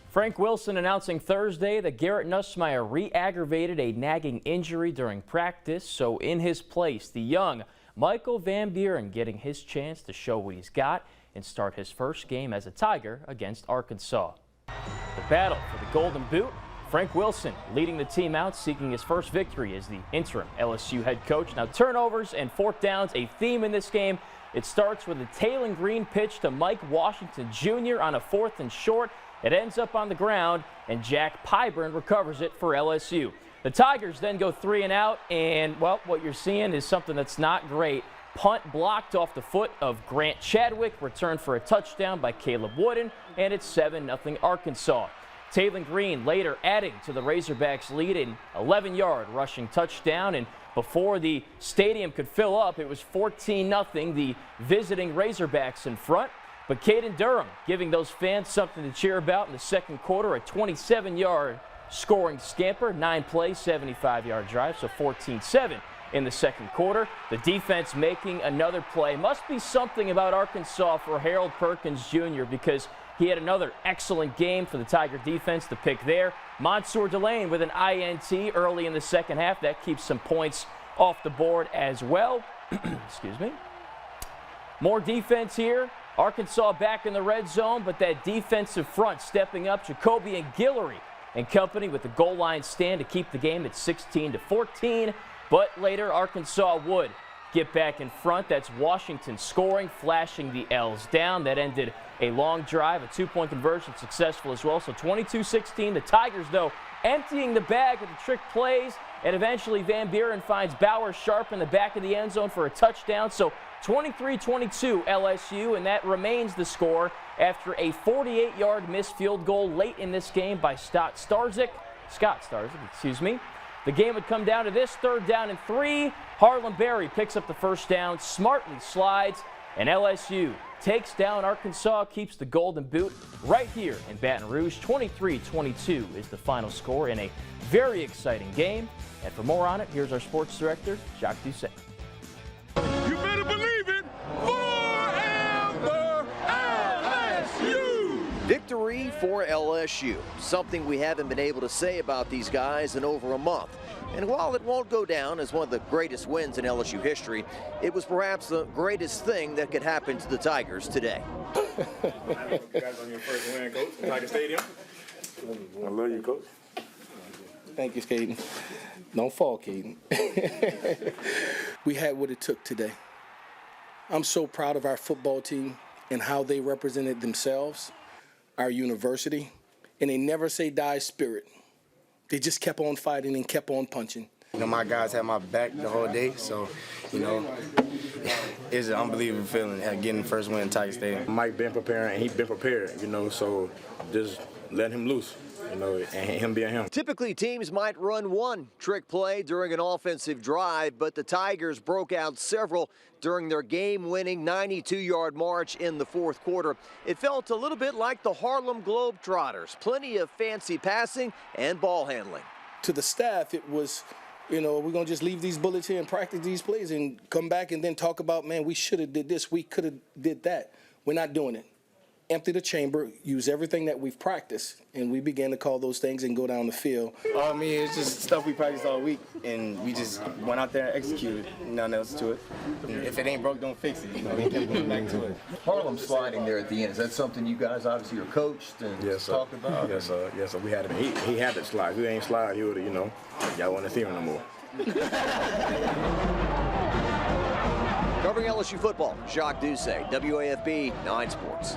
Frank Wilson announcing Thursday that Garrett Nussmeier re-aggravated a nagging injury during practice, so in his place, the young Michael Van Buren getting his chance to show what he's got and start his first game as a Tiger against Arkansas. The battle for the Golden Boot, Frank Wilson leading the team out, seeking his first victory as the interim LSU head coach. Now, turnovers and fourth downs, a theme in this game. It starts with a Taylon Green pitch to Mike Washington Jr. on a 4th and short. It ends up on the ground, and Jack Pyburn recovers it for LSU. The Tigers then go 3 and out, and, well, what you're seeing is something that's not great. Punt blocked off the foot of Grant Chadwick, returned for a touchdown by Caleb Wooden, and it's 7-0 Arkansas. Taylon Green later adding to the Razorbacks' lead, an 11-yard rushing touchdown, and before the stadium could fill up, it was 14-0, the visiting Razorbacks in front. But Caden Durham giving those fans something to cheer about in the second quarter, a 27-yard scoring scamper, 9-play, 75-yard drive, so 14-7 in the second quarter. The defense making another play. Must be something about Arkansas for Harold Perkins Jr. because he had another excellent game for the Tiger defense. The pick there. Mansour Delane with an INT early in the second half. That keeps some points off the board as well. Excuse me. More defense here. Arkansas back in the red zone, but that defensive front stepping up. Jacoby and Guillory and company with the goal line stand to keep the game at 16-14. But later, Arkansas would get back in front. That's Washington scoring, flashing the L's down. That ended a long drive, a 2-point conversion successful as well. So 22-16. The Tigers, though, emptying the bag with the trick plays. And eventually Van Buren finds Bauer Sharp in the back of the end zone for a touchdown. So 23-22 LSU, and that remains the score after a 48-yard missed field goal late in this game by Scott Starzik. The game would come down to this: 3rd down and 3. Harlem Berry picks up the first down, smartly slides, and LSU takes down Arkansas, keeps the Golden Boot right here in Baton Rouge. 23-22 is the final score in a very exciting game. And for more on it, here's our sports director, Jacques Doucet. You better believe it. Forever LSU! Victory for LSU, something we haven't been able to say about these guys in over a month. And while it won't go down as one of the greatest wins in LSU history, it was perhaps the greatest thing that could happen to the Tigers today. Congrats on your first win, Coach, in Tiger Stadium. I love you, Coach. Thank you, Caden. Don't fall, Caden. We had what it took today. I'm so proud of our football team and how they represented themselves, our university, and they never say die spirit. They just kept on fighting and kept on punching. You know, my guys had my back the whole day, so, you know, it's an unbelievable feeling getting the first win in Tiger Stadium. Mike been preparing, and he been prepared, you know, so just let him loose. You know, and him being him. Typically, teams might run one trick play during an offensive drive, but the Tigers broke out several during their game-winning 92-yard march in the fourth quarter. It felt a little bit like the Harlem Globetrotters. Plenty of fancy passing and ball handling. To the staff, it was, you know, we're going to just leave these bullets here and practice these plays and come back and then talk about, man, we should have did this, we could have did that. We're not doing it. Empty the chamber, use everything that we've practiced, and we began to call those things and go down the field. I mean, it's just stuff we practiced all week, and we just went out there and executed. Nothing else to it. And if it ain't broke, don't fix it. You know, we kept going back to it. Harlem sliding there at the end, is that something you guys obviously are coached and talked about? Yes, sir. Yes, sir. We had him. He had to slide. If he ain't slide, he would have, you know, y'all wouldn't see him no more. Covering LSU football, Jacques Doucet, WAFB 9 Sports.